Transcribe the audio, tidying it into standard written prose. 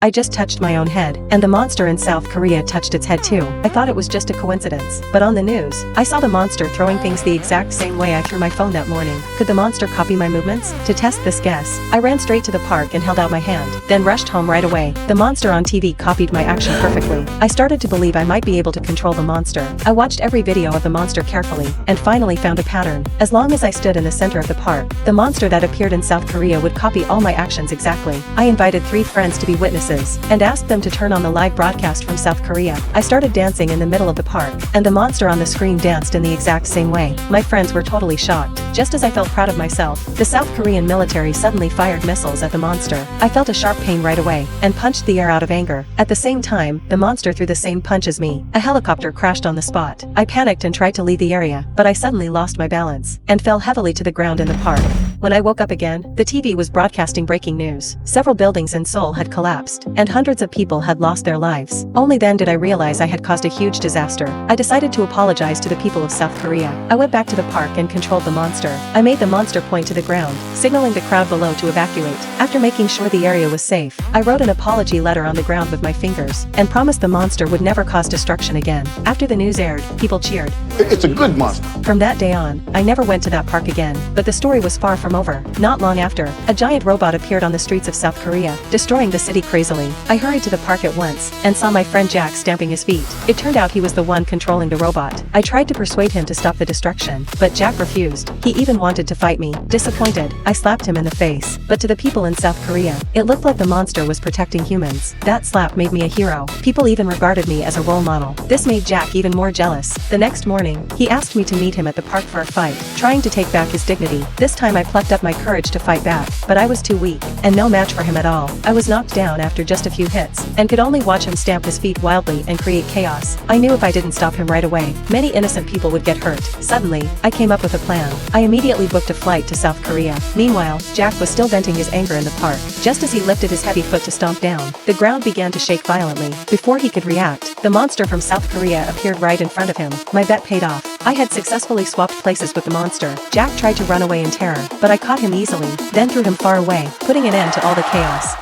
I just touched my own head, and the monster in South Korea touched its head too. I thought it was just a coincidence. But on the news, I saw the monster throwing things the exact same way I threw my phone that morning. Could the monster copy my movements? To test this guess, I ran straight to the park and held out my hand, then rushed home right away. The monster on TV copied my action perfectly. I started to believe I might be able to control the monster. I watched every video of the monster carefully, and finally found a pattern. As long as I stood in the center of the park, the monster that appeared in South Korea would copy all my actions exactly. I invited 3 friends to be witnesses, and asked them to turn on the live broadcast from South Korea. I started dancing in the middle of the park, and the monster on the screen danced in the exact same way. My friends were totally shocked. Just as I felt proud of myself, the South Korean military suddenly fired missiles at the monster. I felt a sharp pain right away, and punched the air out of anger. At the same time, the monster threw the same punch as me. A helicopter crashed on the spot. I panicked and tried to leave the area, but I suddenly lost my balance, and fell heavily to the ground in the park. When I woke up again, the TV was broadcasting breaking news. Several buildings in Seoul had collapsed, and hundreds of people had lost their lives. Only then did I realize I had caused a huge disaster. I decided to apologize to the people of South Korea. I went back to the park and controlled the monster. I made the monster point to the ground, signaling the crowd below to evacuate. After making sure the area was safe, I wrote an apology letter on the ground with my fingers, and promised the monster would never cause destruction again. After the news aired, people cheered. It's a good monster. From that day on, I never went to that park again. But the story was far from over. Not long after, a giant robot appeared on the streets of South Korea, destroying the city crazily. I hurried to the park at once, and saw my friend Jack stamping his feet. It turned out he was the one controlling the robot. I tried to persuade him to stop the destruction, but Jack refused. He even wanted to fight me. Disappointed, I slapped him in the face. But to the people in South Korea, it looked like the monster was protecting humans. That slap made me a hero. People even regarded me as a role model. This made Jack even more jealous. The next morning, he asked me to meet him at the park for a fight, trying to take back his dignity. This time I plucked up my courage to fight back, but I was too weak, and no match for him at all. I was knocked down after just a few hits, and could only watch him stamp his feet wildly and create chaos. I knew if I didn't stop him right away, many innocent people would get hurt. Suddenly, I came up with a plan. I immediately booked a flight to South Korea. Meanwhile, Jack was still venting his anger in the park. Just as he lifted his heavy foot to stomp down, the ground began to shake violently. Before he could react, the monster from South Korea appeared right in front of him. My bet paid off. I had successfully swapped places with the monster. Jack tried to run away in terror, but I caught him easily, then threw him far away, putting an end to all the chaos.